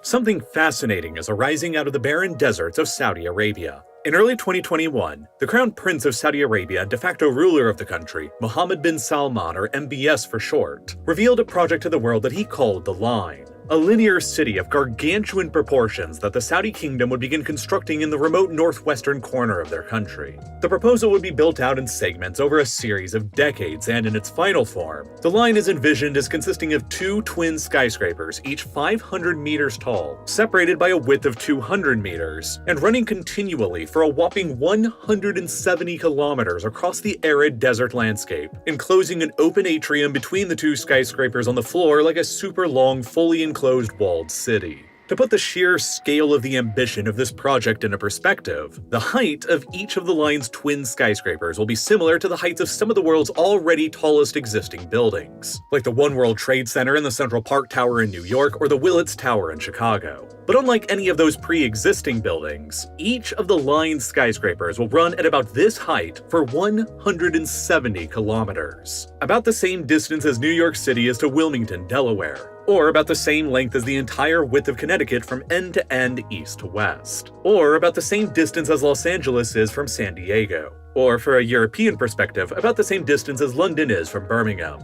Something fascinating is arising out of the barren deserts of Saudi Arabia. In early 2021, the Crown Prince of Saudi Arabia and de facto ruler of the country, Mohammed bin Salman, or MBS for short, revealed a project to the world that he called the Line. A linear city of gargantuan proportions that the Saudi kingdom would begin constructing in the remote northwestern corner of their country. The proposal would be built out in segments over a series of decades, and in its final form, the line is envisioned as consisting of two twin skyscrapers, each 500 meters tall, separated by a width of 200 meters, and running continually for a whopping 170 kilometers across the arid desert landscape, enclosing an open atrium between the two skyscrapers on the floor like a super long, fully enclosed walled city. To put the sheer scale of the ambition of this project into perspective, the height of each of the line's twin skyscrapers will be similar to the heights of some of the world's already tallest existing buildings, like the One World Trade Center and the Central Park Tower in New York or the Willits Tower in Chicago. But unlike any of those pre-existing buildings, each of the line's skyscrapers will run at about this height for 170 kilometers, about the same distance as New York City is to Wilmington, Delaware, or about the same length as the entire width of Connecticut from end to end, east to west, or about the same distance as Los Angeles is from San Diego, or for a European perspective, about the same distance as London is from Birmingham.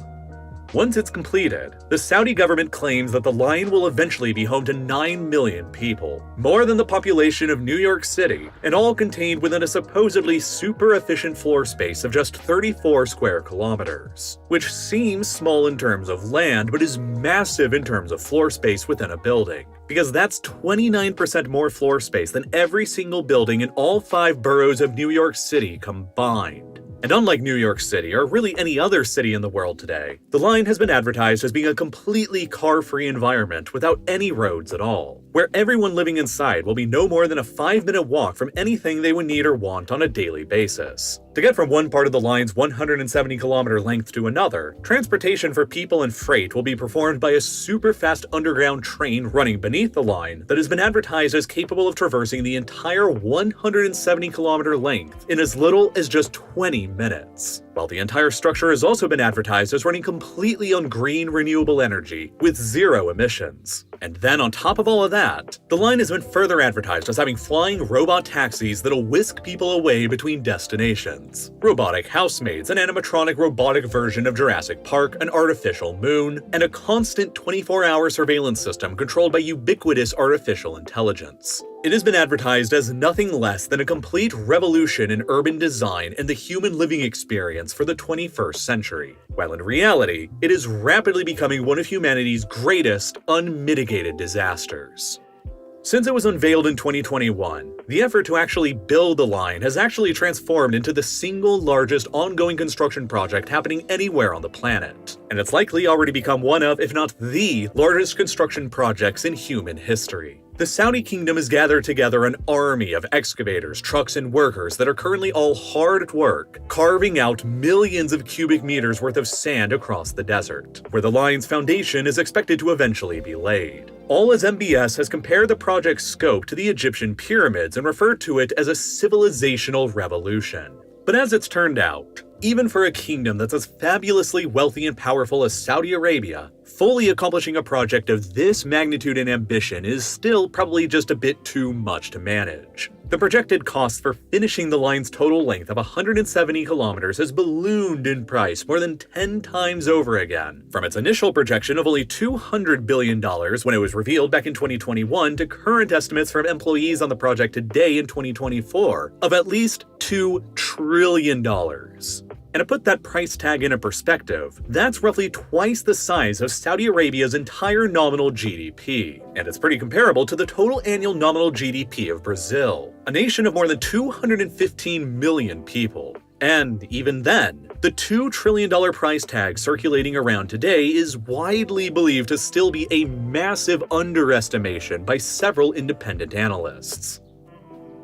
Once it's completed, the Saudi government claims that the line will eventually be home to 9 million people, more than the population of New York City, and all contained within a supposedly super efficient floor space of just 34 square kilometers, which seems small in terms of land but is massive in terms of floor space within a building, because that's 29% more floor space than every single building in all 5 boroughs of New York City combined. And unlike New York City, or really any other city in the world today, the line has been advertised as being a completely car-free environment without any roads at all, where everyone living inside will be no more than a 5-minute walk from anything they would need or want on a daily basis. To get from one part of the line's 170-kilometer length to another, transportation for people and freight will be performed by a super-fast underground train running beneath the line that has been advertised as capable of traversing the entire 170-kilometer length in as little as just 20 minutes. While the entire structure has also been advertised as running completely on green renewable energy with 0 emissions. And then on top of all of that, the line has been further advertised as having flying robot taxis that'll whisk people away between destinations, robotic housemaids, an animatronic robotic version of Jurassic Park, an artificial moon, and a constant 24-hour surveillance system controlled by ubiquitous artificial intelligence. It has been advertised as nothing less than a complete revolution in urban design and the human living experience for the 21st century, while in reality, it is rapidly becoming one of humanity's greatest unmitigated disasters. Since it was unveiled in 2021, the effort to actually build the line has actually transformed into the single largest ongoing construction project happening anywhere on the planet, and it's likely already become one of, if not the, largest construction projects in human history. The Saudi kingdom has gathered together an army of excavators, trucks, and workers that are currently all hard at work, carving out millions of cubic meters worth of sand across the desert, where the line's foundation is expected to eventually be laid. All as MBS has compared the project's scope to the Egyptian pyramids and referred to it as a civilizational revolution. But as it's turned out, even for a kingdom that's as fabulously wealthy and powerful as Saudi Arabia, fully accomplishing a project of this magnitude and ambition is still probably just a bit too much to manage. The projected cost for finishing the line's total length of 170 kilometers has ballooned in price more than 10 times over again, from its initial projection of only $200 billion when it was revealed back in 2021 to current estimates from employees on the project today in 2024 of at least $2 trillion. And to put that price tag into perspective, that's roughly twice the size of Saudi Arabia's entire nominal GDP, and it's pretty comparable to the total annual nominal GDP of Brazil, a nation of more than 215 million people. And even then, the $2 trillion price tag circulating around today is widely believed to still be a massive underestimation by several independent analysts.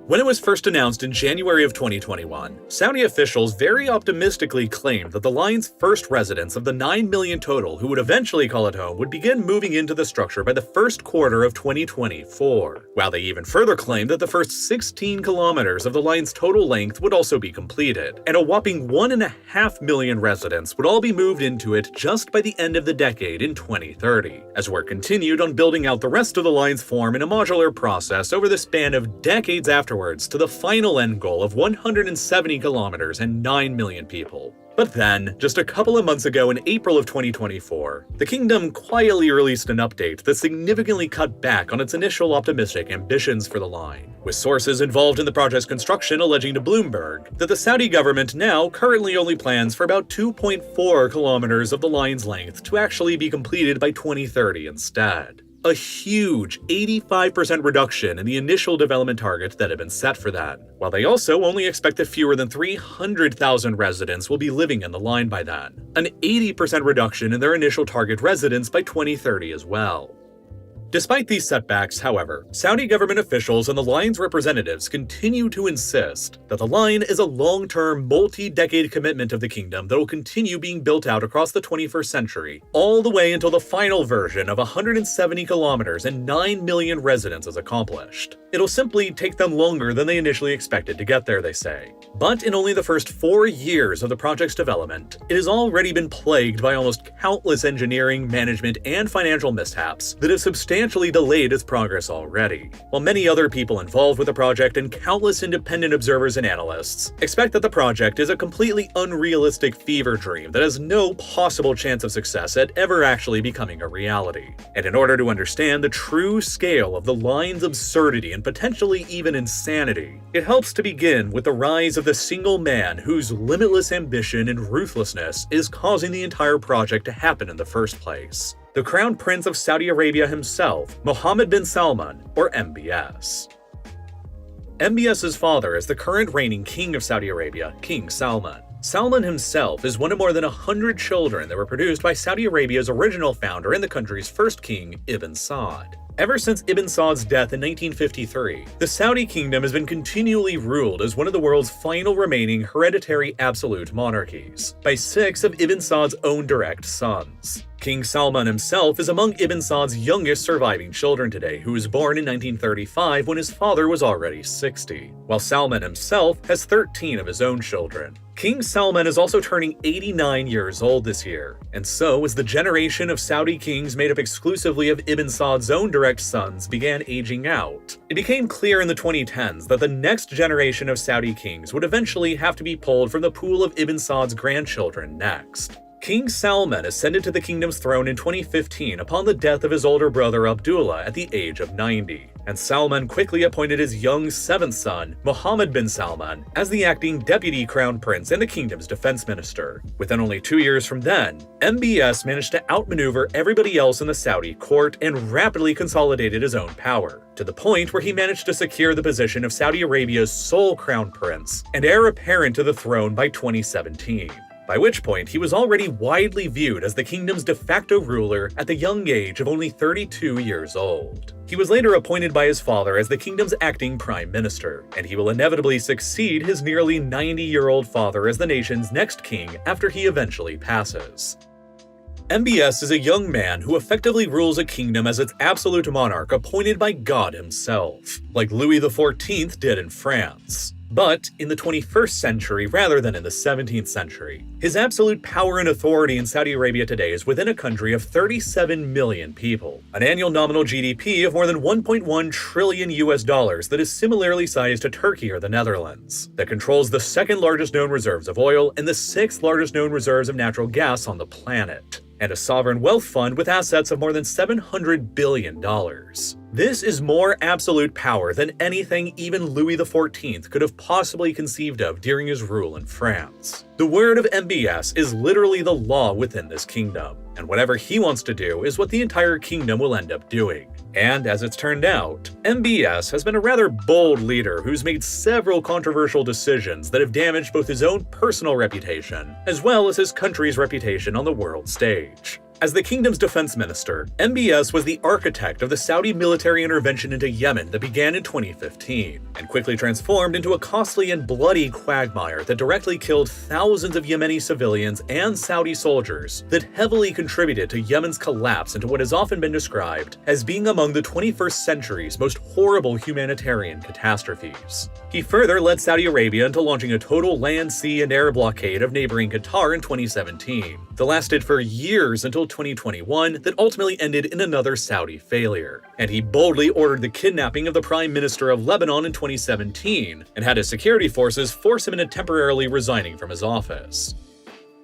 When it was first announced in January of 2021, Saudi officials very optimistically claimed that the line's first residents of the 9 million total who would eventually call it home would begin moving into the structure by the first quarter of 2024, while they even further claimed that the first 16 kilometers of the line's total length would also be completed, and a whopping 1.5 million residents would all be moved into it just by the end of the decade in 2030, as work continued on building out the rest of the line's form in a modular process over the span of decades afterwards to the final end goal of 170 kilometers and 9 million people. But then, just a couple of months ago in April of 2024, the kingdom quietly released an update that significantly cut back on its initial optimistic ambitions for the line, with sources involved in the project's construction alleging to Bloomberg that the Saudi government now currently only plans for about 2.4 kilometers of the line's length to actually be completed by 2030 instead. A huge 85% reduction in the initial development target that had been set for that, while they also only expect that fewer than 300,000 residents will be living in the line by then, an 80% reduction in their initial target residents by 2030 as well. Despite these setbacks, however, Saudi government officials and the line's representatives continue to insist that the line is a long-term, multi-decade commitment of the kingdom that will continue being built out across the 21st century, all the way until the final version of 170 kilometers and 9 million residents is accomplished. It'll simply take them longer than they initially expected to get there, they say. But in only the first 4 years of the project's development, it has already been plagued by almost countless engineering, management, and financial mishaps that have substantially delayed its progress already, while many other people involved with the project and countless independent observers and analysts expect that the project is a completely unrealistic fever dream that has no possible chance of success at ever actually becoming a reality. And in order to understand the true scale of the line's absurdity and potentially even insanity, it helps to begin with the rise of the single man whose limitless ambition and ruthlessness is causing the entire project to happen in the first place: the Crown Prince of Saudi Arabia himself, Mohammed bin Salman, or MBS. MBS's father is the current reigning king of Saudi Arabia, King Salman. Salman himself is one of more than 100 children that were produced by Saudi Arabia's original founder and the country's first king, Ibn Saud. Ever since Ibn Saud's death in 1953, the Saudi kingdom has been continually ruled as one of the world's final remaining hereditary absolute monarchies, by 6 of Ibn Saud's own direct sons. King Salman himself is among Ibn Saud's youngest surviving children today, who was born in 1935 when his father was already 60, while Salman himself has 13 of his own children. King Salman is also turning 89 years old this year, and so as the generation of Saudi kings made up exclusively of Ibn Saud's own direct sons began aging out, it became clear in the 2010s that the next generation of Saudi kings would eventually have to be pulled from the pool of Ibn Saud's grandchildren next. King Salman ascended to the kingdom's throne in 2015 upon the death of his older brother Abdullah at the age of 90, and Salman quickly appointed his young 7th son, Mohammed bin Salman, as the acting deputy crown prince and the kingdom's defense minister. Within only 2 years from then, MBS managed to outmaneuver everybody else in the Saudi court and rapidly consolidated his own power, to the point where he managed to secure the position of Saudi Arabia's sole crown prince and heir apparent to the throne by 2017. By which point he was already widely viewed as the kingdom's de facto ruler at the young age of only 32 years old. He was later appointed by his father as the kingdom's acting prime minister, and he will inevitably succeed his nearly 90-year-old father as the nation's next king after he eventually passes. MBS is a young man who effectively rules a kingdom as its absolute monarch appointed by God himself, like Louis XIV did in France. But in the 21st century rather than in the 17th century. His absolute power and authority in Saudi Arabia today is within a country of 37 million people, an annual nominal GDP of more than 1.1 trillion US dollars that is similarly sized to Turkey or the Netherlands, that controls the 2nd largest known reserves of oil and the 6th largest known reserves of natural gas on the planet, and a sovereign wealth fund with assets of more than $700 billion. This is more absolute power than anything even Louis XIV could have possibly conceived of during his rule in France. The word of MBS is literally the law within this kingdom, and whatever he wants to do is what the entire kingdom will end up doing. And as it's turned out, MBS has been a rather bold leader who's made several controversial decisions that have damaged both his own personal reputation as well as his country's reputation on the world stage. As the kingdom's defense minister, MBS was the architect of the Saudi military intervention into Yemen that began in 2015, and quickly transformed into a costly and bloody quagmire that directly killed thousands of Yemeni civilians and Saudi soldiers that heavily contributed to Yemen's collapse into what has often been described as being among the 21st century's most horrible humanitarian catastrophes. He further led Saudi Arabia into launching a total land, sea, and air blockade of neighboring Qatar in 2017 that lasted for years until 2021 that ultimately ended in another Saudi failure. And he boldly ordered the kidnapping of the Prime Minister of Lebanon in 2017 and had his security forces force him into temporarily resigning from his office.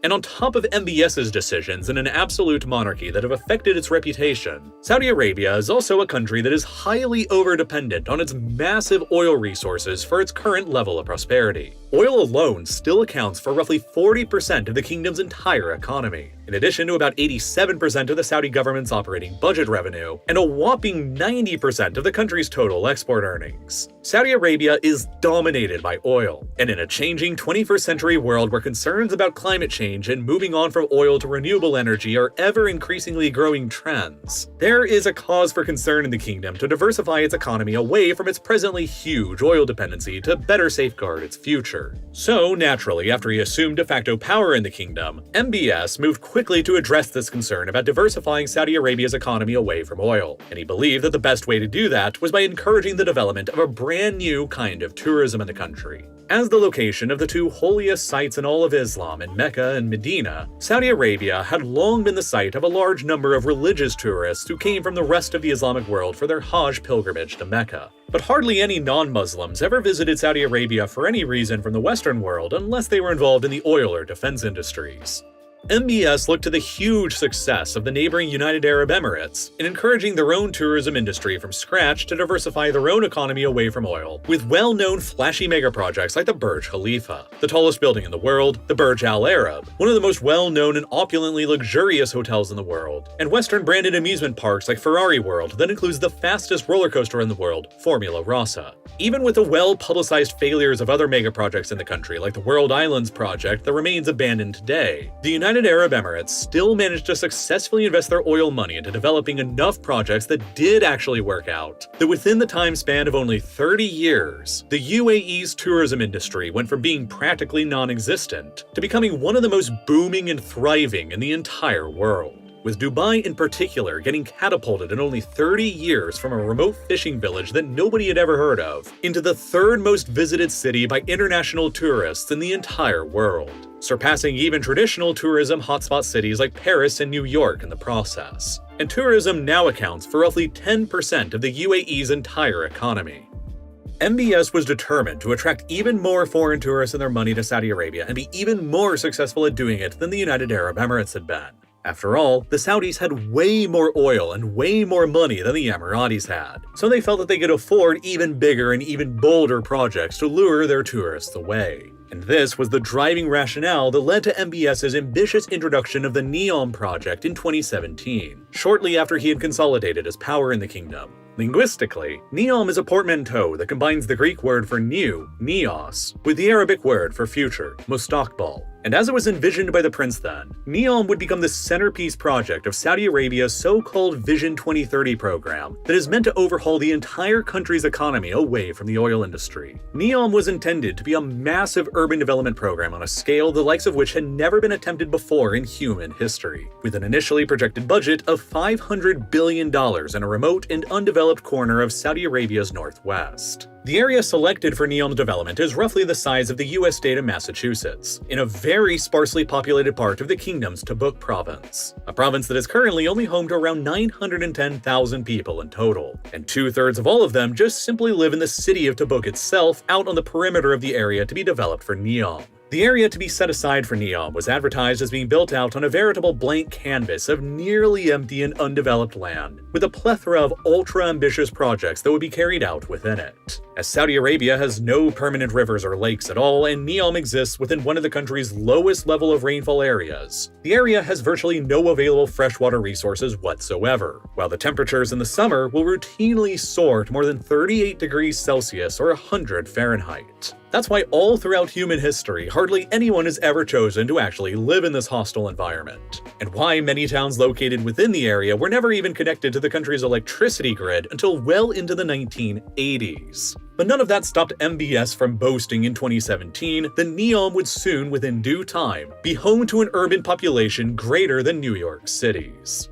And on top of MBS's decisions in an absolute monarchy that have affected its reputation, Saudi Arabia is also a country that is highly overdependent on its massive oil resources for its current level of prosperity. Oil alone still accounts for roughly 40% of the kingdom's entire economy, in addition to about 87% of the Saudi government's operating budget revenue, and a whopping 90% of the country's total export earnings. Saudi Arabia is dominated by oil, and in a changing 21st century world where concerns about climate change and moving on from oil to renewable energy are ever increasingly growing trends, there is a cause for concern in the kingdom to diversify its economy away from its presently huge oil dependency to better safeguard its future. So, naturally, after he assumed de facto power in the kingdom, MBS moved quickly to address this concern about diversifying Saudi Arabia's economy away from oil, and he believed that the best way to do that was by encouraging the development of a brand new kind of tourism in the country. As the location of the two holiest sites in all of Islam in Mecca and Medina, Saudi Arabia had long been the site of a large number of religious tourists who came from the rest of the Islamic world for their Hajj pilgrimage to Mecca. But hardly any non-Muslims ever visited Saudi Arabia for any reason from the Western world unless they were involved in the oil or defense industries. MBS looked to the huge success of the neighboring United Arab Emirates in encouraging their own tourism industry from scratch to diversify their own economy away from oil, with well-known flashy megaprojects like the Burj Khalifa, the tallest building in the world, the Burj Al Arab, one of the most well-known and opulently luxurious hotels in the world, and Western-branded amusement parks like Ferrari World that includes the fastest roller coaster in the world, Formula Rossa. Even with the well-publicized failures of other megaprojects in the country like the World Islands project that remains abandoned today, the United Arab Emirates still managed to successfully invest their oil money into developing enough projects that did actually work out, that within the time span of only 30 years, the UAE's tourism industry went from being practically non-existent to becoming one of the most booming and thriving in the entire world, with Dubai in particular getting catapulted in only 30 years from a remote fishing village that nobody had ever heard of into the third most visited city by international tourists in the entire world, surpassing even traditional tourism hotspot cities like Paris and New York in the process. And tourism now accounts for roughly 10% of the UAE's entire economy. MBS was determined to attract even more foreign tourists and their money to Saudi Arabia and be even more successful at doing it than the United Arab Emirates had been. After all, the Saudis had way more oil and way more money than the Emiratis had, so they felt that they could afford even bigger and even bolder projects to lure their tourists away. And this was the driving rationale that led to MBS's ambitious introduction of the NEOM project in 2017, shortly after he had consolidated his power in the kingdom. Linguistically, NEOM is a portmanteau that combines the Greek word for new, neos, with the Arabic word for future, mustaqbal. And as it was envisioned by the prince then, NEOM would become the centerpiece project of Saudi Arabia's so-called Vision 2030 program that is meant to overhaul the entire country's economy away from the oil industry. NEOM was intended to be a massive urban development program on a scale the likes of which had never been attempted before in human history, with an initially projected budget of $500 billion in a remote and undeveloped corner of Saudi Arabia's northwest. The area selected for NEOM's development is roughly the size of the US state of Massachusetts, in a very sparsely populated part of the kingdom's Tabuk province, a province that is currently only home to around 910,000 people in total, and 2/3 of all of them just simply live in the city of Tabuk itself, out on the perimeter of the area to be developed for NEOM. The area to be set aside for NEOM was advertised as being built out on a veritable blank canvas of nearly empty and undeveloped land, with a plethora of ultra-ambitious projects that would be carried out within it. As Saudi Arabia has no permanent rivers or lakes at all, and NEOM exists within one of the country's lowest level of rainfall areas, the area has virtually no available freshwater resources whatsoever, while the temperatures in the summer will routinely soar to more than 38 degrees Celsius or 100 Fahrenheit. That's why all throughout human history, hardly anyone has ever chosen to actually live in this hostile environment, and why many towns located within the area were never even connected to the country's electricity grid until well into the 1980s. But none of that stopped MBS from boasting in 2017 that Neom would soon, within due time, be home to an urban population greater than New York City's.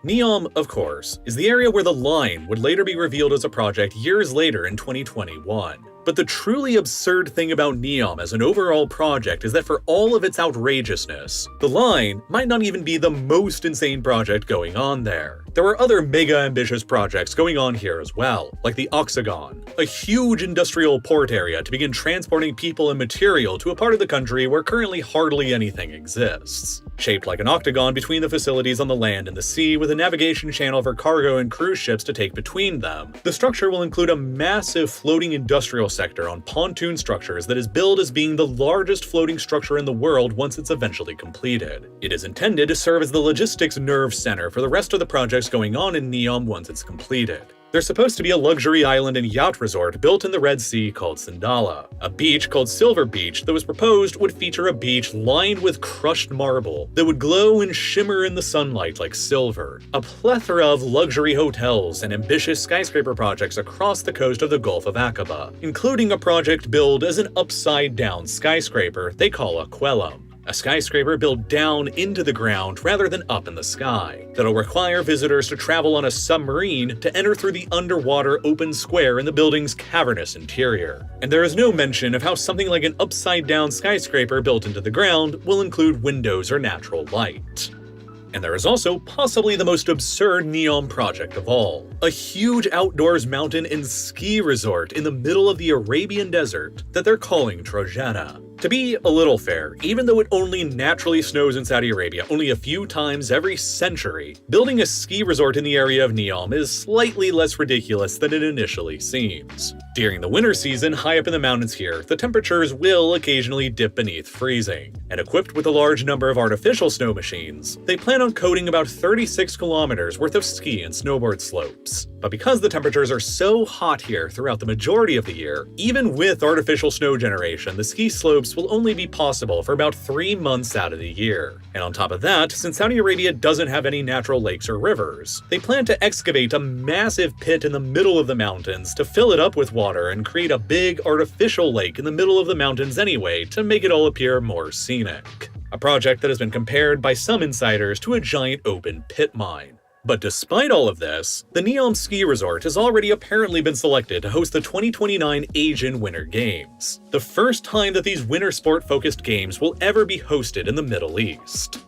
Neom, of course, is the area where the line would later be revealed as a project years later in 2021. But the truly absurd thing about Neom as an overall project is that for all of its outrageousness, the line might not even be the most insane project going on there. There are other mega-ambitious projects going on here as well, like the Oxagon, a huge industrial port area to begin transporting people and material to a part of the country where currently hardly anything exists. Shaped like an octagon between the facilities on the land and the sea with a navigation channel for cargo and cruise ships to take between them, the structure will include a massive floating industrial sector on pontoon structures that is billed as being the largest floating structure in the world once it's eventually completed. It is intended to serve as the logistics nerve center for the rest of the projects going on in Neom once it's completed. There's supposed to be a luxury island and yacht resort built in the Red Sea called Sandala. A beach called Silver Beach that was proposed would feature a beach lined with crushed marble that would glow and shimmer in the sunlight like silver. A plethora of luxury hotels and ambitious skyscraper projects across the coast of the Gulf of Aqaba, including a project billed as an upside-down skyscraper they call a Quelum. A skyscraper built down into the ground rather than up in the sky, that'll require visitors to travel on a submarine to enter through the underwater open square in the building's cavernous interior. And there is no mention of how something like an upside-down skyscraper built into the ground will include windows or natural light. And there is also possibly the most absurd Neom project of all, a huge outdoors mountain and ski resort in the middle of the Arabian desert that they're calling Trojana. To be a little fair, even though it only naturally snows in Saudi Arabia only a few times every century, building a ski resort in the area of Neom is slightly less ridiculous than it initially seems. During the winter season, high up in the mountains here, the temperatures will occasionally dip beneath freezing, and equipped with a large number of artificial snow machines, they plan on coating about 36 kilometers worth of ski and snowboard slopes. But because the temperatures are so hot here throughout the majority of the year, even with artificial snow generation, the ski slopes will only be possible for about 3 months out of the year. And on top of that, since Saudi Arabia doesn't have any natural lakes or rivers, they plan to excavate a massive pit in the middle of the mountains to fill it up with water and create a big artificial lake in the middle of the mountains anyway to make it all appear more scenic. A project that has been compared by some insiders to a giant open pit mine. But despite all of this, the Neom Ski Resort has already apparently been selected to host the 2029 Asian Winter Games, the first time that these winter sport-focused games will ever be hosted in the Middle East.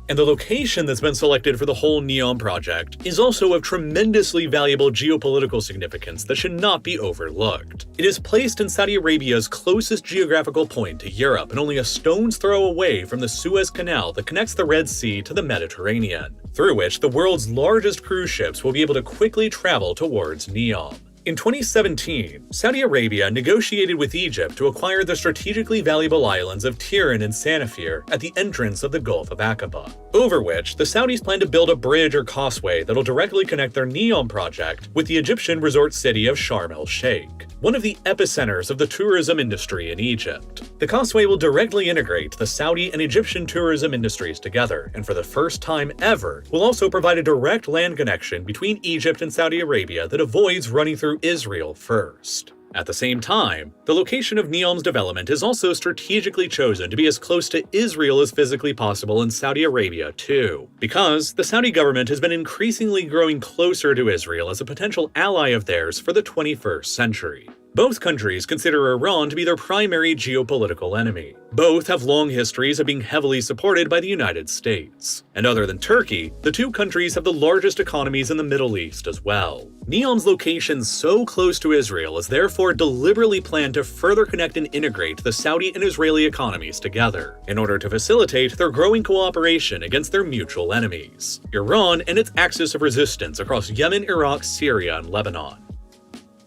And the location that's been selected for the whole Neom project is also of tremendously valuable geopolitical significance that should not be overlooked. It is placed in Saudi Arabia's closest geographical point to Europe and only a stone's throw away from the Suez Canal that connects the Red Sea to the Mediterranean, through which the world's largest cruise ships will be able to quickly travel towards Neom. In 2017, Saudi Arabia negotiated with Egypt to acquire the strategically valuable islands of Tiran and Sanafir at the entrance of the Gulf of Aqaba, over which the Saudis plan to build a bridge or causeway that'll directly connect their Neom project with the Egyptian resort city of Sharm el-Sheikh, one of the epicenters of the tourism industry in Egypt. The causeway will directly integrate the Saudi and Egyptian tourism industries together, and for the first time ever, will also provide a direct land connection between Egypt and Saudi Arabia that avoids running through Israel first. At the same time, the location of Neom's development is also strategically chosen to be as close to Israel as physically possible in Saudi Arabia too, because the Saudi government has been increasingly growing closer to Israel as a potential ally of theirs for the 21st century. Both countries consider Iran to be their primary geopolitical enemy. Both have long histories of being heavily supported by the United States. And other than Turkey, the two countries have the largest economies in the Middle East as well. Neom's location so close to Israel is therefore deliberately planned to further connect and integrate the Saudi and Israeli economies together, in order to facilitate their growing cooperation against their mutual enemies, Iran and its axis of resistance across Yemen, Iraq, Syria, and Lebanon.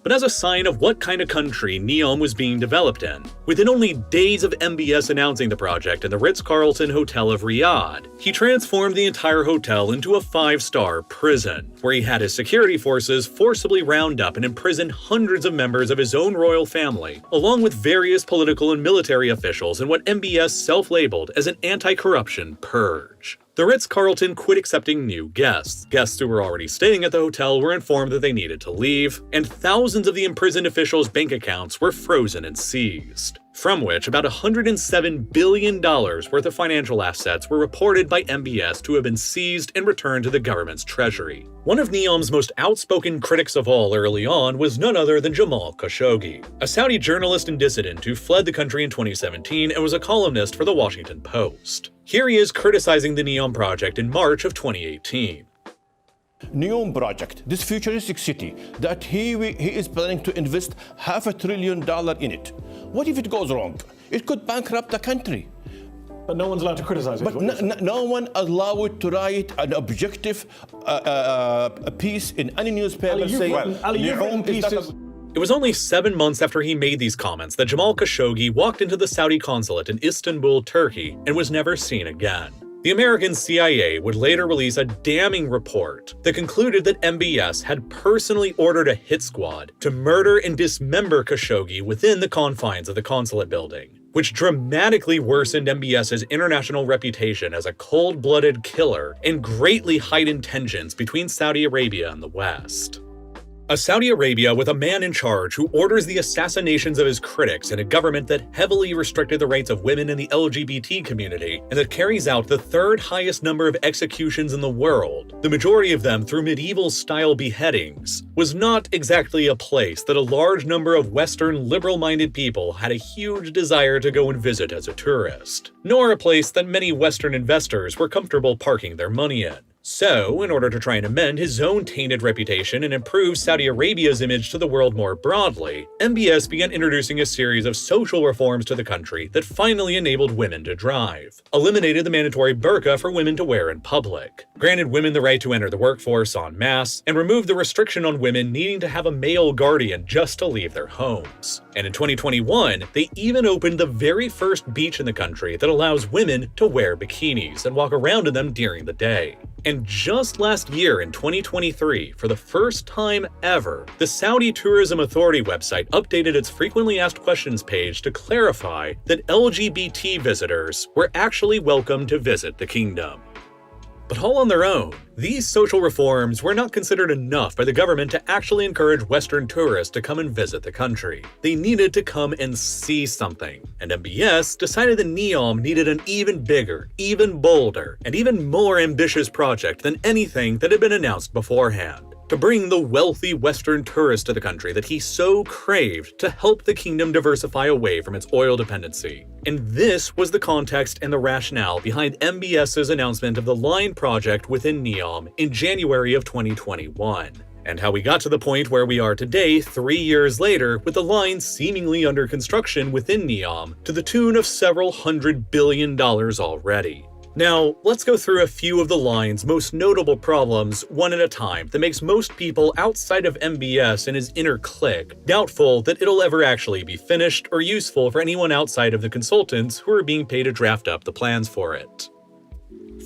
but as a sign of what kind of country NEOM was being developed in. Within only days of MBS announcing the project in the Ritz-Carlton Hotel of Riyadh, he transformed the entire hotel into a 5-star prison, where he had his security forces forcibly round up and imprison hundreds of members of his own royal family, along with various political and military officials in what MBS self-labeled as an anti-corruption purge. The Ritz-Carlton quit accepting new guests. Guests who were already staying at the hotel were informed that they needed to leave, and thousands of the imprisoned officials' bank accounts were frozen and seized, from which about $107 billion worth of financial assets were reported by MBS to have been seized and returned to the government's treasury. One of NEOM's most outspoken critics of all early on was none other than Jamal Khashoggi, a Saudi journalist and dissident who fled the country in 2017 and was a columnist for The Washington Post. Here he is criticizing the NEOM project in March of 2018. NEOM project, this futuristic city that he is planning to invest $500 billion in it. What if it goes wrong? It could bankrupt the country. But no one's allowed to criticize it. But no one allowed to write an objective piece in any newspaper saying NEOM pieces. It was only 7 months after he made these comments that Jamal Khashoggi walked into the Saudi consulate in Istanbul, Turkey, and was never seen again. The American CIA would later release a damning report that concluded that MBS had personally ordered a hit squad to murder and dismember Khashoggi within the confines of the consulate building, which dramatically worsened MBS's international reputation as a cold-blooded killer and greatly heightened tensions between Saudi Arabia and the West. A Saudi Arabia with a man in charge who orders the assassinations of his critics in a government that heavily restricted the rights of women in the LGBT community and that carries out the third highest number of executions in the world, the majority of them through medieval-style beheadings, was not exactly a place that a large number of Western liberal-minded people had a huge desire to go and visit as a tourist, nor a place that many Western investors were comfortable parking their money in. So, in order to try and amend his own tainted reputation and improve Saudi Arabia's image to the world more broadly, MBS began introducing a series of social reforms to the country that finally enabled women to drive, eliminated the mandatory burqa for women to wear in public, granted women the right to enter the workforce en masse, and removed the restriction on women needing to have a male guardian just to leave their homes. And in 2021, they even opened the very first beach in the country that allows women to wear bikinis and walk around in them during the day. And just last year in 2023, for the first time ever, the Saudi Tourism Authority website updated its frequently asked questions page to clarify that LGBT visitors were actually welcome to visit the kingdom. But all on their own, these social reforms were not considered enough by the government to actually encourage Western tourists to come and visit the country. They needed to come and see something, and MBS decided that NEOM needed an even bigger, even bolder, and even more ambitious project than anything that had been announced beforehand, to bring the wealthy Western tourist to the country that he so craved to help the kingdom diversify away from its oil dependency. And this was the context and the rationale behind MBS's announcement of the Line project within NEOM in January of 2021. And how we got to the point where we are today, 3 years later, with the line seemingly under construction within NEOM to the tune of several $100 billion already. Now, let's go through a few of the line's most notable problems one at a time that makes most people outside of MBS and his inner clique doubtful that it'll ever actually be finished or useful for anyone outside of the consultants who are being paid to draft up the plans for it.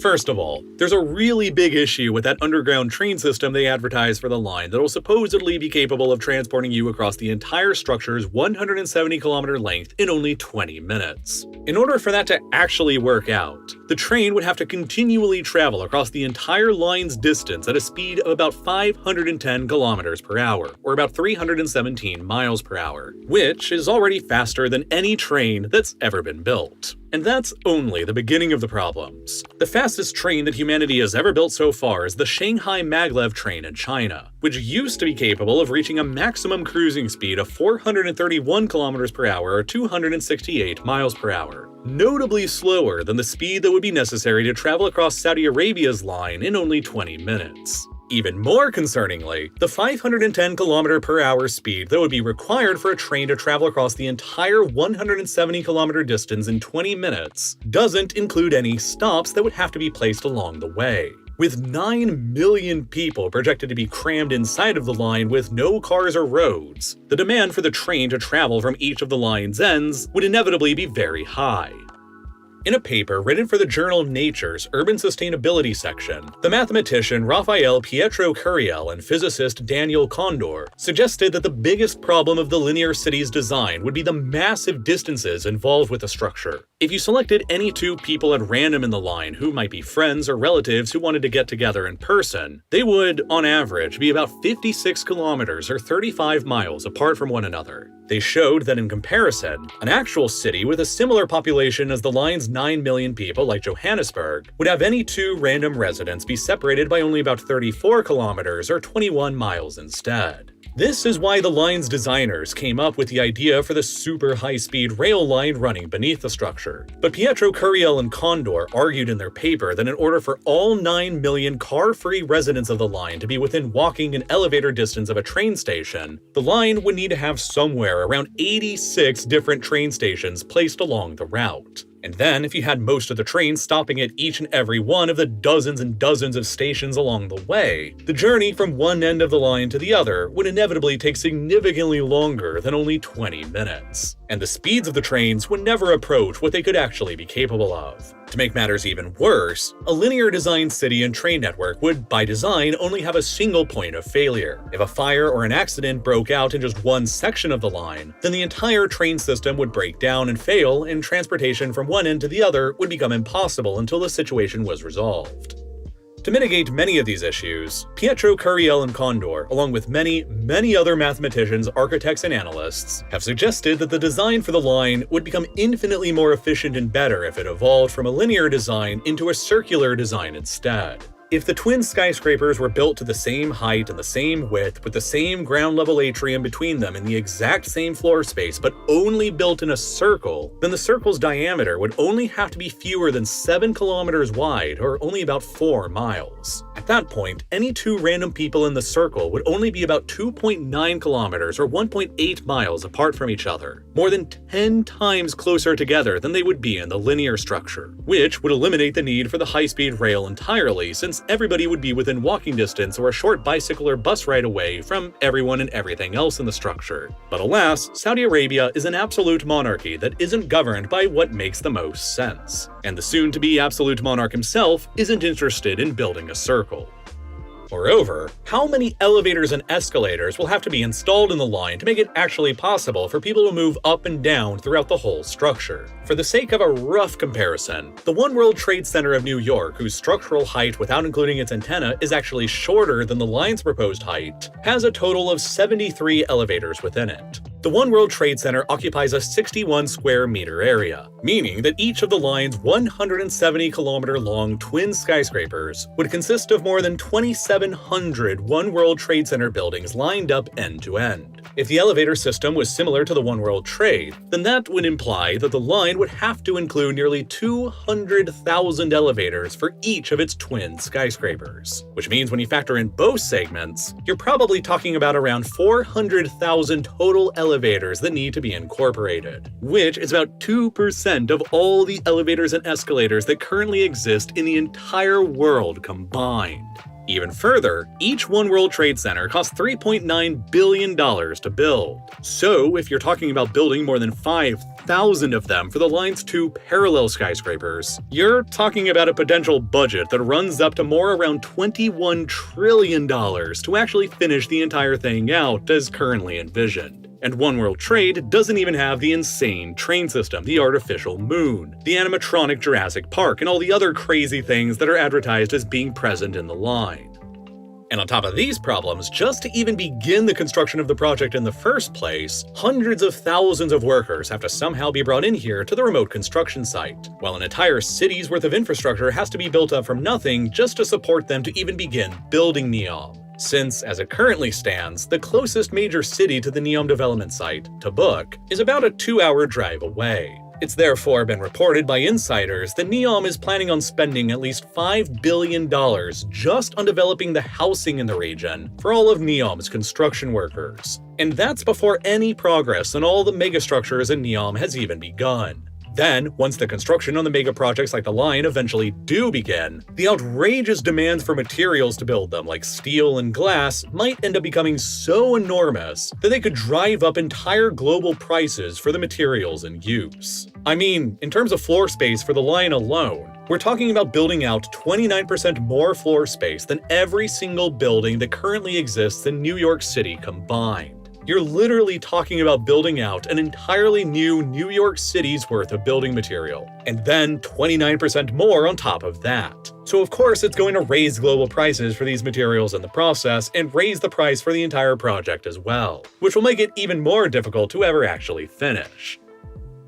First of all, there's a really big issue with that underground train system they advertise for the line that'll supposedly be capable of transporting you across the entire structure's 170-kilometer length in only 20 minutes. In order for that to actually work out, the train would have to continually travel across the entire line's distance at a speed of about 510 kilometers per hour, or about 317 miles per hour, which is already faster than any train that's ever been built. And that's only the beginning of the problems. The fastest train that humanity has ever built so far is the Shanghai Maglev train in China, which used to be capable of reaching a maximum cruising speed of 431 kilometers per hour or 268 miles per hour, notably slower than the speed that would be necessary to travel across Saudi Arabia's line in only 20 minutes. Even more concerningly, the 510 km per hour speed that would be required for a train to travel across the entire 170 km distance in 20 minutes doesn't include any stops that would have to be placed along the way. With 9 million people projected to be crammed inside of the line with no cars or roads, the demand for the train to travel from each of the line's ends would inevitably be very high. In a paper written for the journal Nature's Urban Sustainability section, the mathematician Raphael Pietro Curiel and physicist Daniel Condor suggested that the biggest problem of the linear city's design would be the massive distances involved with the structure. If you selected any two people at random in the line who might be friends or relatives who wanted to get together in person, they would, on average, be about 56 kilometers or 35 miles apart from one another. They showed that in comparison, an actual city with a similar population as the line's 9 million people like Johannesburg would have any two random residents be separated by only about 34 kilometers or 21 miles instead. This is why the line's designers came up with the idea for the super high-speed rail line running beneath the structure. But Pietro Curiel and Condor argued in their paper that in order for all 9 million car-free residents of the line to be within walking and elevator distance of a train station, the line would need to have somewhere around 86 different train stations placed along the route. And then, if you had most of the trains stopping at each and every one of the dozens and dozens of stations along the way, the journey from one end of the line to the other would inevitably take significantly longer than only 20 minutes. And the speeds of the trains would never approach what they could actually be capable of. To make matters even worse, a linear designed city and train network would, by design, only have a single point of failure. If a fire or an accident broke out in just one section of the line, then the entire train system would break down and fail, and transportation from one end to the other would become impossible until the situation was resolved. To mitigate many of these issues, Pietro Curiel and Condor, along with many other mathematicians, architects, and analysts, have suggested that the design for the line would become infinitely more efficient and better if it evolved from a linear design into a circular design instead. If the twin skyscrapers were built to the same height and the same width, with the same ground-level atrium between them in the exact same floor space, but only built in a circle, then the circle's diameter would only have to be fewer than 7 kilometers wide, or only about 4 miles. At that point, any two random people in the circle would only be about 2.9 kilometers or 1.8 miles apart from each other, more than 10 times closer together than they would be in the linear structure, which would eliminate the need for the high-speed rail entirely, since everybody would be within walking distance or a short bicycle or bus ride away from everyone and everything else in the structure. But alas, Saudi Arabia is an absolute monarchy that isn't governed by what makes the most sense. And the soon-to-be absolute monarch himself isn't interested in building a circle. Moreover, how many elevators and escalators will have to be installed in the line to make it actually possible for people to move up and down throughout the whole structure? For the sake of a rough comparison, the One World Trade Center of New York, whose structural height without including its antenna is actually shorter than the line's proposed height, has a total of 73 elevators within it. The One World Trade Center occupies a 61 square meter area, meaning that each of the line's 170-kilometer-long twin skyscrapers would consist of more than 2,700 One World Trade Center buildings lined up end to end. If the elevator system was similar to the One World Trade, then that would imply that the line would have to include nearly 200,000 elevators for each of its twin skyscrapers. Which means when you factor in both segments, you're probably talking about around 400,000 total elevators that need to be incorporated, which is about 2% of all the elevators and escalators that currently exist in the entire world combined. Even further, each One World Trade Center costs $3.9 billion to build. So, if you're talking about building more than 5,000 of them for the line's two parallel skyscrapers, you're talking about a potential budget that runs up to more around $21 trillion to actually finish the entire thing out as currently envisioned. And One World Trade doesn't even have the insane train system, the artificial moon, the animatronic Jurassic Park, and all the other crazy things that are advertised as being present in the line. And on top of these problems, just to even begin the construction of the project in the first place, hundreds of thousands of workers have to somehow be brought in here to the remote construction site, while an entire city's worth of infrastructure has to be built up from nothing just to support them to even begin building Neom. Since, as it currently stands, the closest major city to the Neom development site, Tabuk, is about a 2-hour drive away. It's therefore been reported by insiders that Neom is planning on spending at least $5 billion just on developing the housing in the region for all of Neom's construction workers. And that's before any progress on all the megastructures in Neom has even begun. Then, once the construction on the mega projects like the line eventually do begin, the outrageous demands for materials to build them, like steel and glass, might end up becoming so enormous that they could drive up entire global prices for the materials in use. I mean, in terms of floor space for the line alone, we're talking about building out 29% more floor space than every single building that currently exists in New York City combined. You're literally talking about building out an entirely new New York City's worth of building material, and then 29% more on top of that. So of course it's going to raise global prices for these materials in the process and raise the price for the entire project as well, which will make it even more difficult to ever actually finish.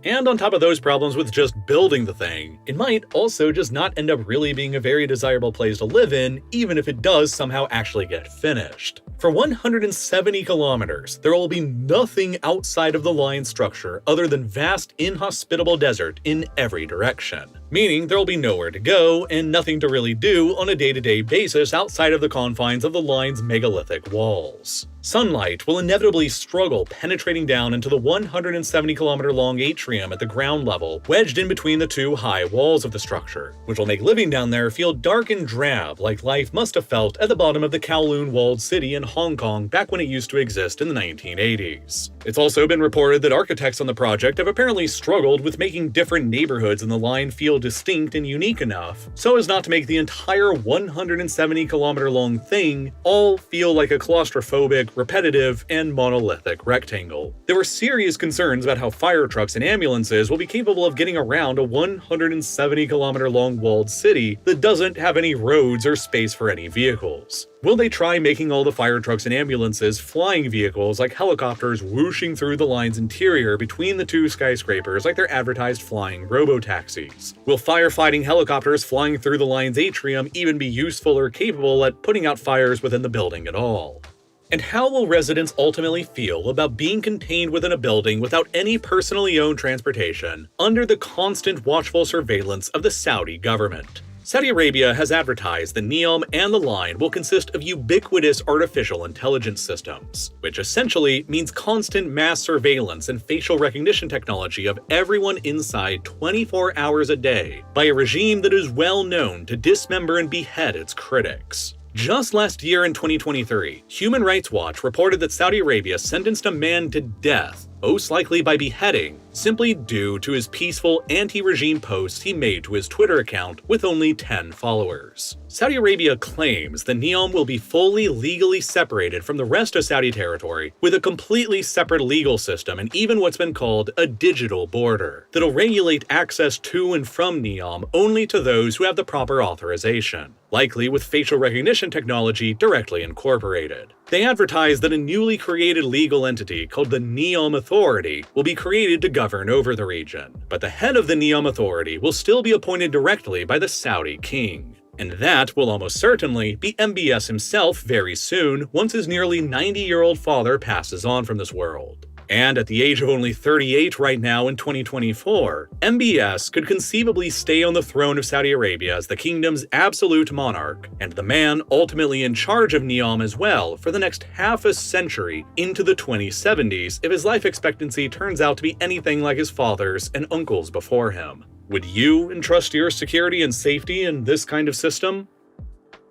And on top of those problems with just building the thing, it might also just not end up really being a very desirable place to live in, even if it does somehow actually get finished. For 170 kilometers, there will be nothing outside of the line structure other than vast, inhospitable desert in every direction. Meaning there will be nowhere to go and nothing to really do on a day-to-day basis outside of the confines of the line's megalithic walls. Sunlight will inevitably struggle penetrating down into the 170-kilometer-long atrium at the ground level, wedged in between the two high walls of the structure, which will make living down there feel dark and drab like life must have felt at the bottom of the Kowloon-walled city in Hong Kong back when it used to exist in the 1980s. It's also been reported that architects on the project have apparently struggled with making different neighborhoods in the line feel distinct and unique enough so as not to make the entire 170-kilometer-long thing all feel like a claustrophobic, repetitive, and monolithic rectangle. There were serious concerns about how fire trucks and ambulances will be capable of getting around a 170-kilometer-long walled city that doesn't have any roads or space for any vehicles. Will they try making all the fire trucks and ambulances flying vehicles like helicopters whooshing through the line's interior between the two skyscrapers like their advertised flying robo-taxis? Will firefighting helicopters flying through the line's atrium even be useful or capable at putting out fires within the building at all? And how will residents ultimately feel about being contained within a building without any personally owned transportation, under the constant watchful surveillance of the Saudi government? Saudi Arabia has advertised the NEOM and the line will consist of ubiquitous artificial intelligence systems, which essentially means constant mass surveillance and facial recognition technology of everyone inside 24 hours a day by a regime that is well known to dismember and behead its critics. Just last year in 2023, Human Rights Watch reported that Saudi Arabia sentenced a man to death, most likely by beheading, simply due to his peaceful anti-regime posts he made to his Twitter account with only 10 followers. Saudi Arabia claims the NEOM will be fully legally separated from the rest of Saudi territory with a completely separate legal system and even what's been called a digital border that'll regulate access to and from NEOM only to those who have the proper authorization, likely with facial recognition technology directly incorporated. They advertise that a newly created legal entity called the NEOM Authority will be created to govern over the region, but the head of the NEOM Authority will still be appointed directly by the Saudi king. And that will almost certainly be MBS himself very soon once his nearly 90-year-old father passes on from this world. And at the age of only 38 right now in 2024, MBS could conceivably stay on the throne of Saudi Arabia as the kingdom's absolute monarch, and the man ultimately in charge of NEOM as well for the next half a century into the 2070s if his life expectancy turns out to be anything like his father's and uncle's before him. Would you entrust your security and safety in this kind of system?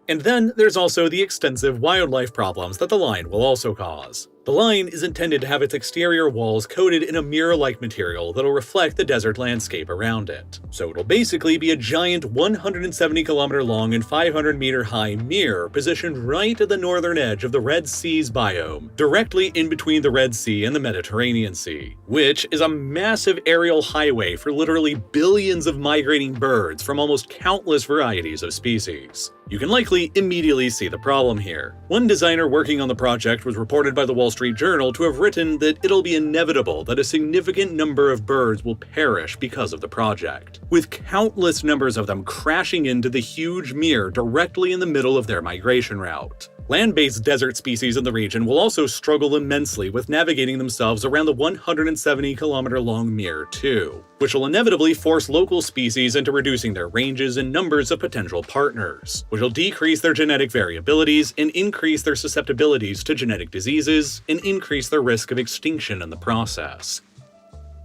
And then there's also the extensive wildlife problems that the line will also cause. The line is intended to have its exterior walls coated in a mirror-like material that'll reflect the desert landscape around it. So it'll basically be a giant 170-kilometer-long and 500-meter-high mirror positioned right at the northern edge of the Red Sea's biome, directly in between the Red Sea and the Mediterranean Sea, which is a massive aerial highway for literally billions of migrating birds from almost countless varieties of species. You can likely immediately see the problem here. One designer working on the project was reported by the Wall Street Journal to have written that it'll be inevitable that a significant number of birds will perish because of the project, with countless numbers of them crashing into the huge mirror directly in the middle of their migration route. Land-based desert species in the region will also struggle immensely with navigating themselves around the 170-kilometer-long mirror too, which will inevitably force local species into reducing their ranges and numbers of potential partners, which will decrease their genetic variabilities and increase their susceptibilities to genetic diseases and increase their risk of extinction in the process.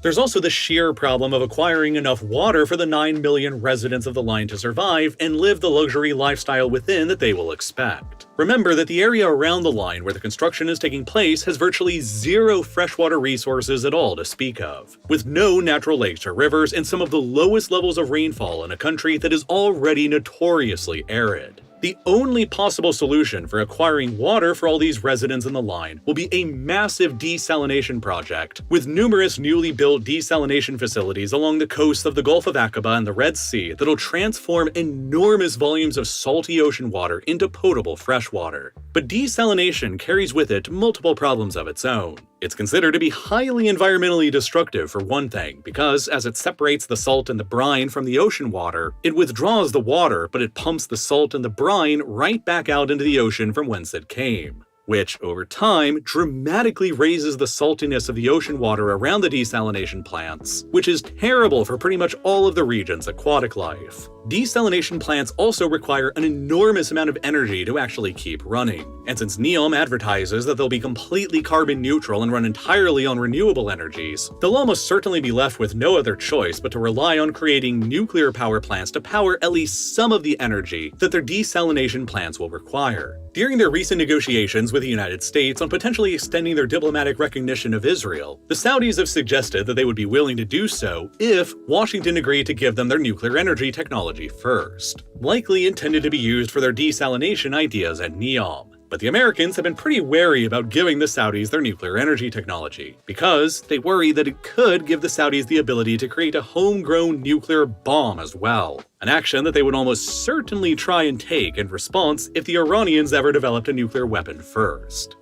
There's also the sheer problem of acquiring enough water for the 9 million residents of the line to survive and live the luxury lifestyle within that they will expect. Remember that the area around the line where the construction is taking place has virtually zero freshwater resources at all to speak of, with no natural lakes or rivers and some of the lowest levels of rainfall in a country that is already notoriously arid. The only possible solution for acquiring water for all these residents in the line will be a massive desalination project, with numerous newly built desalination facilities along the coasts of the Gulf of Aqaba and the Red Sea that'll transform enormous volumes of salty ocean water into potable freshwater. But desalination carries with it multiple problems of its own. It's considered to be highly environmentally destructive for one thing, because as it separates the salt and the brine from the ocean water, it withdraws the water, but it pumps the salt and the brine right back out into the ocean from whence it came, which, over time, dramatically raises the saltiness of the ocean water around the desalination plants, which is terrible for pretty much all of the region's aquatic life. Desalination plants also require an enormous amount of energy to actually keep running, and since NEOM advertises that they'll be completely carbon neutral and run entirely on renewable energies, they'll almost certainly be left with no other choice but to rely on creating nuclear power plants to power at least some of the energy that their desalination plants will require. During their recent negotiations with the United States on potentially extending their diplomatic recognition of Israel, the Saudis have suggested that they would be willing to do so if Washington agreed to give them their nuclear energy technology first, likely intended to be used for their desalination ideas at NEOM. But the Americans have been pretty wary about giving the Saudis their nuclear energy technology, because they worry that it could give the Saudis the ability to create a homegrown nuclear bomb as well, an action that they would almost certainly try and take in response if the Iranians ever developed a nuclear weapon first.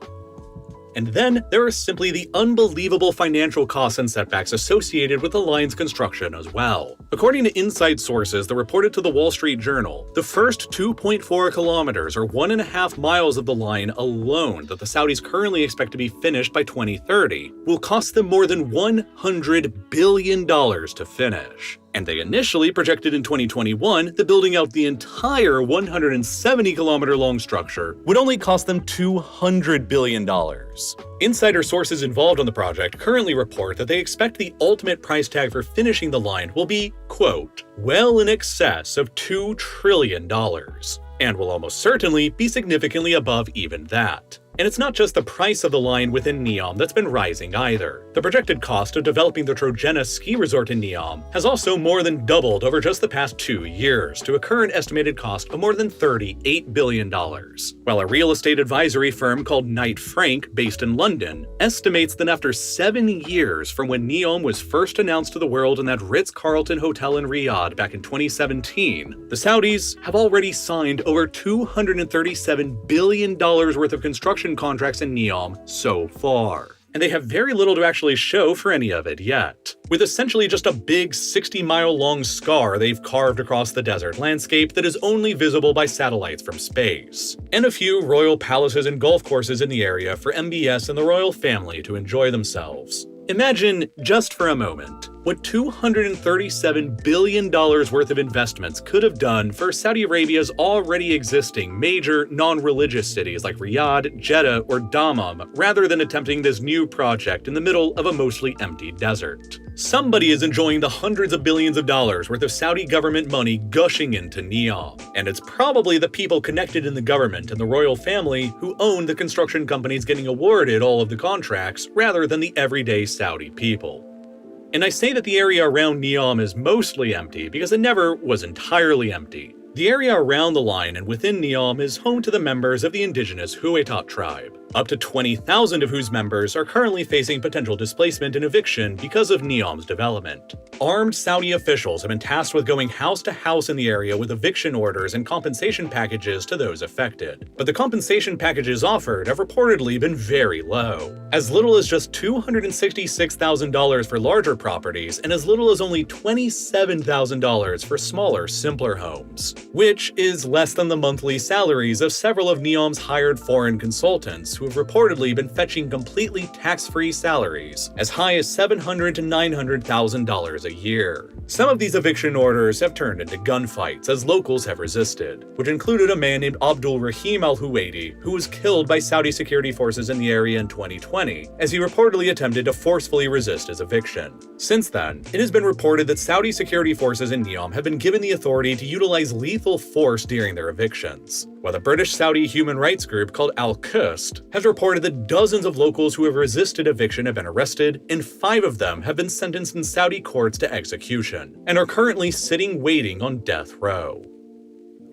And then there are simply the unbelievable financial costs and setbacks associated with the line's construction as well. According to inside sources that reported to the Wall Street Journal, the first 2.4 kilometers or 1.5 miles of the line alone that the Saudis currently expect to be finished by 2030 will cost them more than $100 billion to finish. And they initially projected in 2021 that building out the entire 170-kilometer-long structure would only cost them $200 billion. Insider sources involved on the project currently report that they expect the ultimate price tag for finishing the line will be, quote, well in excess of $2 trillion, and will almost certainly be significantly above even that. And it's not just the price of the line within NEOM that's been rising either. The projected cost of developing the Trojena ski resort in NEOM has also more than doubled over just the past 2 years, to a current estimated cost of more than $38 billion. While a real estate advisory firm called Knight Frank, based in London, estimates that after 7 years from when NEOM was first announced to the world in that Ritz-Carlton hotel in Riyadh back in 2017, the Saudis have already signed over $237 billion worth of construction contracts in NEOM so far. And they have very little to actually show for any of it yet, with essentially just a big 60-mile-long scar they've carved across the desert landscape that is only visible by satellites from space, and a few royal palaces and golf courses in the area for MBS and the royal family to enjoy themselves. Imagine, just for a moment, what $237 billion worth of investments could have done for Saudi Arabia's already existing major non-religious cities like Riyadh, Jeddah, or Dammam, rather than attempting this new project in the middle of a mostly empty desert. Somebody is enjoying the hundreds of billions of dollars worth of Saudi government money gushing into NEOM, and it's probably the people connected in the government and the royal family who own the construction companies getting awarded all of the contracts, rather than the everyday Saudi people. And I say that the area around NEOM is mostly empty because it never was entirely empty. The area around the line and within NEOM is home to the members of the indigenous Huaytat tribe, up to 20,000 of whose members are currently facing potential displacement and eviction because of NEOM's development. Armed Saudi officials have been tasked with going house to house in the area with eviction orders and compensation packages to those affected. But the compensation packages offered have reportedly been very low, as little as just $266,000 for larger properties and as little as only $27,000 for smaller, simpler homes, which is less than the monthly salaries of several of NEOM's hired foreign consultants who have reportedly been fetching completely tax-free salaries as high as $700,000 to $900,000 a year. Some of these eviction orders have turned into gunfights as locals have resisted, which included a man named Abdul Rahim al-Huwaidi, who was killed by Saudi security forces in the area in 2020, as he reportedly attempted to forcefully resist his eviction. Since then, it has been reported that Saudi security forces in Neom have been given the authority to utilize lethal force during their evictions, while the British-Saudi human rights group called Al-Qist has reported that dozens of locals who have resisted eviction have been arrested, and 5 of them have been sentenced in Saudi courts to execution, and are currently sitting waiting on death row.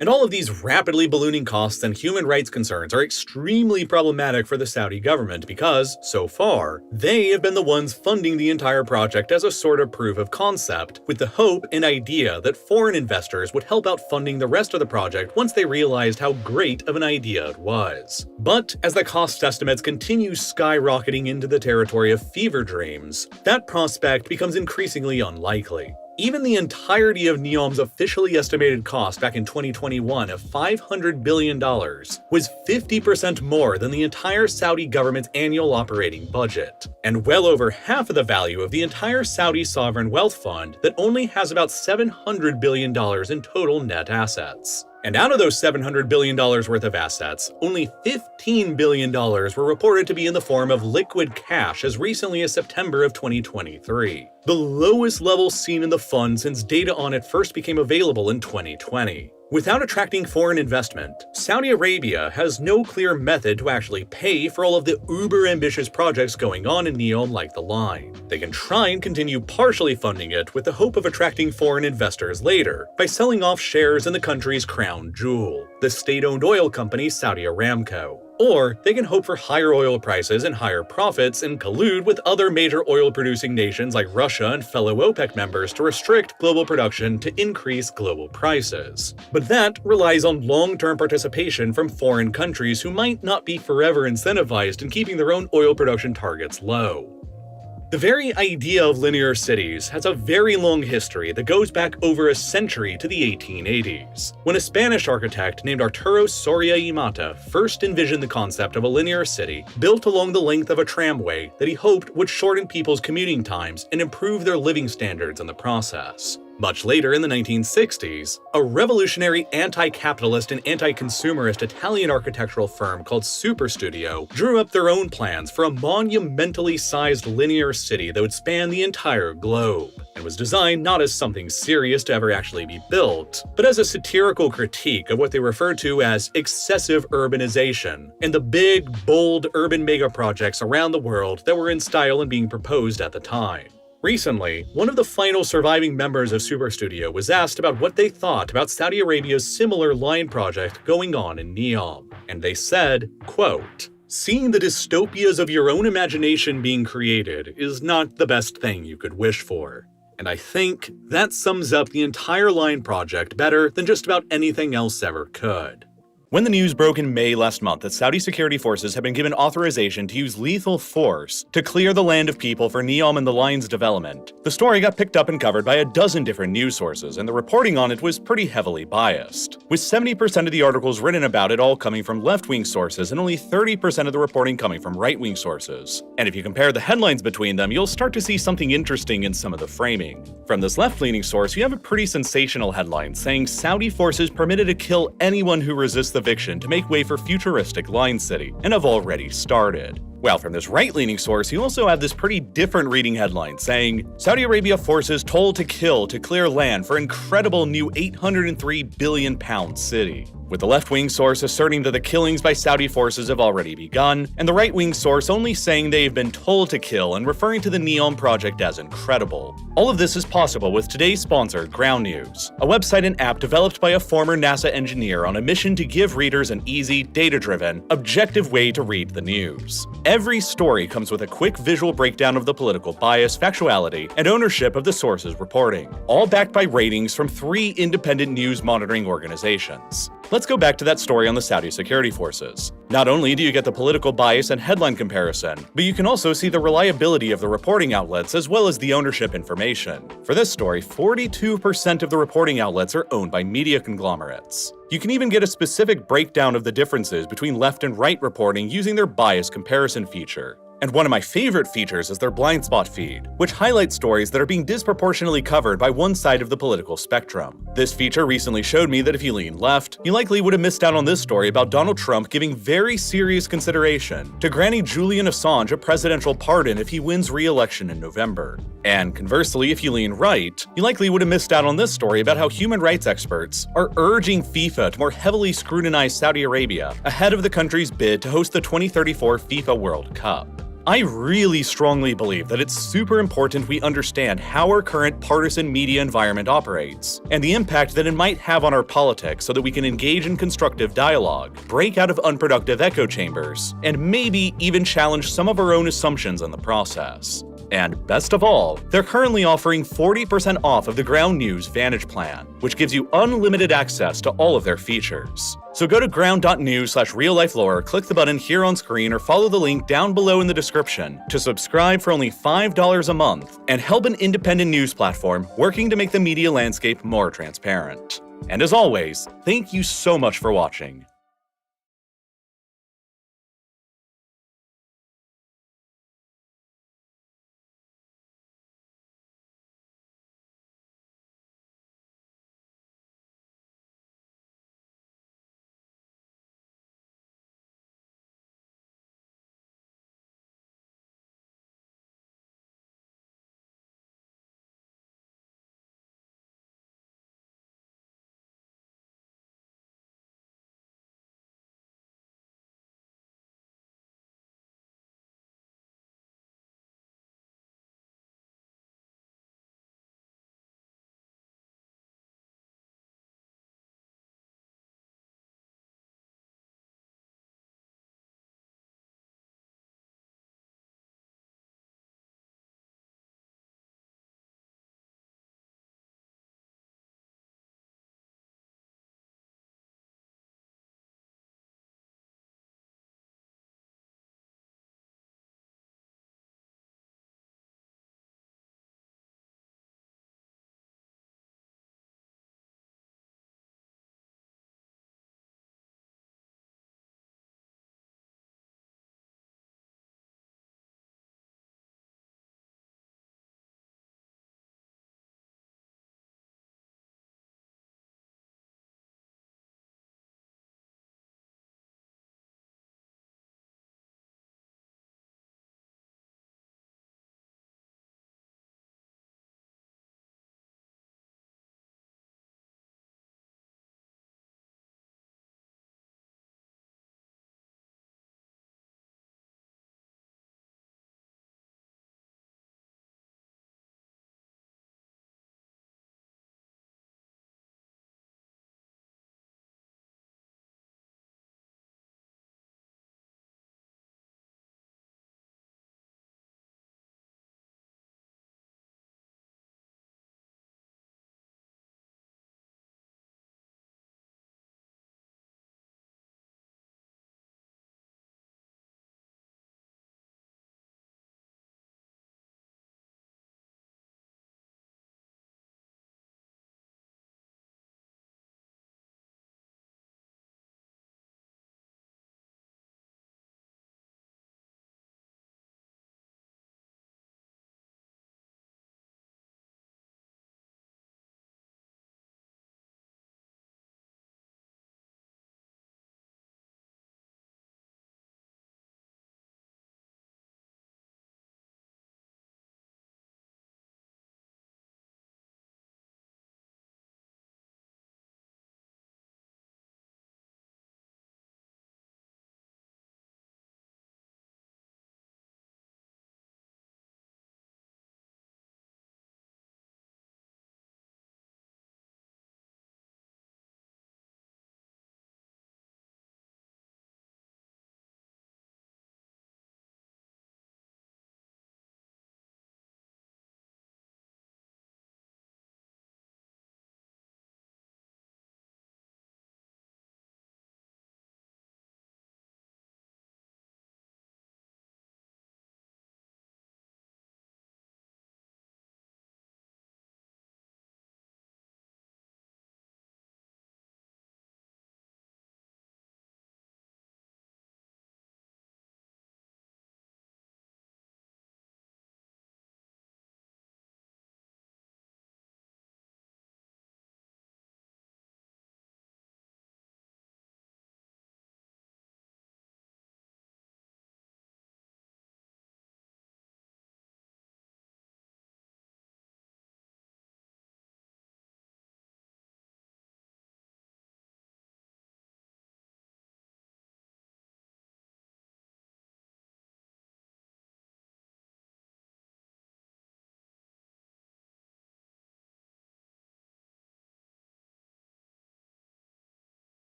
And all of these rapidly ballooning costs and human rights concerns are extremely problematic for the Saudi government because, so far, they have been the ones funding the entire project as a sort of proof of concept, with the hope and idea that foreign investors would help out funding the rest of the project once they realized how great of an idea it was. But as the cost estimates continue skyrocketing into the territory of fever dreams, that prospect becomes increasingly unlikely. Even the entirety of Neom's officially estimated cost back in 2021 of $500 billion was 50% more than the entire Saudi government's annual operating budget, and well over half of the value of the entire Saudi sovereign wealth fund that only has about $700 billion in total net assets. And out of those $700 billion worth of assets, only $15 billion were reported to be in the form of liquid cash as recently as September of 2023, the lowest level seen in the fund since data on it first became available in 2020. Without attracting foreign investment, Saudi Arabia has no clear method to actually pay for all of the uber-ambitious projects going on in Neom like the line. They can try and continue partially funding it with the hope of attracting foreign investors later by selling off shares in the country's crown jewel, the state-owned oil company Saudi Aramco. Or they can hope for higher oil prices and higher profits and collude with other major oil-producing nations like Russia and fellow OPEC members to restrict global production to increase global prices. But that relies on long-term participation from foreign countries who might not be forever incentivized in keeping their own oil production targets low. The very idea of linear cities has a very long history that goes back over a century to the 1880s, when a Spanish architect named Arturo Soria y Mata first envisioned the concept of a linear city built along the length of a tramway that he hoped would shorten people's commuting times and improve their living standards in the process. Much later in the 1960s, a revolutionary anti-capitalist and anti-consumerist Italian architectural firm called Superstudio drew up their own plans for a monumentally sized linear city that would span the entire globe, and was designed not as something serious to ever actually be built, but as a satirical critique of what they referred to as excessive urbanization and the big, bold urban megaprojects around the world that were in style and being proposed at the time. Recently, one of the final surviving members of Superstudio was asked about what they thought about Saudi Arabia's similar line project going on in Neom, and they said, quote, "Seeing the dystopias of your own imagination being created is not the best thing you could wish for." And I think that sums up the entire line project better than just about anything else ever could. When the news broke in May last month that Saudi security forces had been given authorization to use lethal force to clear the land of people for Neom and the line's development, the story got picked up and covered by a dozen different news sources, and the reporting on it was pretty heavily biased, with 70% of the articles written about it all coming from left-wing sources and only 30% of the reporting coming from right-wing sources. And if you compare the headlines between them, you'll start to see something interesting in some of the framing. From this left-leaning source, you have a pretty sensational headline saying Saudi forces permitted to kill anyone who resists the eviction to make way for futuristic Line City, and have already started. Well, from this right-leaning source, you also have this pretty different reading headline saying, Saudi Arabia forces told to kill to clear land for incredible new £803 billion city, with the left-wing source asserting that the killings by Saudi forces have already begun, and the right-wing source only saying they've been told to kill and referring to the Neom project as incredible. All of this is possible with today's sponsor, Ground News, a website and app developed by a former NASA engineer on a mission to give readers an easy, data-driven, objective way to read the news. Every story comes with a quick visual breakdown of the political bias, factuality, and ownership of the source's reporting, all backed by ratings from 3 independent news monitoring organizations. Let's go back to that story on the Saudi security forces. Not only do you get the political bias and headline comparison, but you can also see the reliability of the reporting outlets as well as the ownership information. For this story, 42% of the reporting outlets are owned by media conglomerates. You can even get a specific breakdown of the differences between left and right reporting using their bias comparison feature. And one of my favorite features is their blind spot feed, which highlights stories that are being disproportionately covered by one side of the political spectrum. This feature recently showed me that if you lean left, you likely would have missed out on this story about Donald Trump giving very serious consideration to granting Julian Assange a presidential pardon if he wins re-election in November. And conversely, if you lean right, you likely would have missed out on this story about how human rights experts are urging FIFA to more heavily scrutinize Saudi Arabia ahead of the country's bid to host the 2034 FIFA World Cup. I really strongly believe that it's super important we understand how our current partisan media environment operates, and the impact that it might have on our politics so that we can engage in constructive dialogue, break out of unproductive echo chambers, and maybe even challenge some of our own assumptions in the process. And best of all, they're currently offering 40% off of the Ground News Vantage plan, which gives you unlimited access to all of their features. So go to ground.news/RealLifeLore, click the button here on screen, or follow the link down below in the description to subscribe for only $5 a month and help an independent news platform working to make the media landscape more transparent. And as always, thank you so much for watching.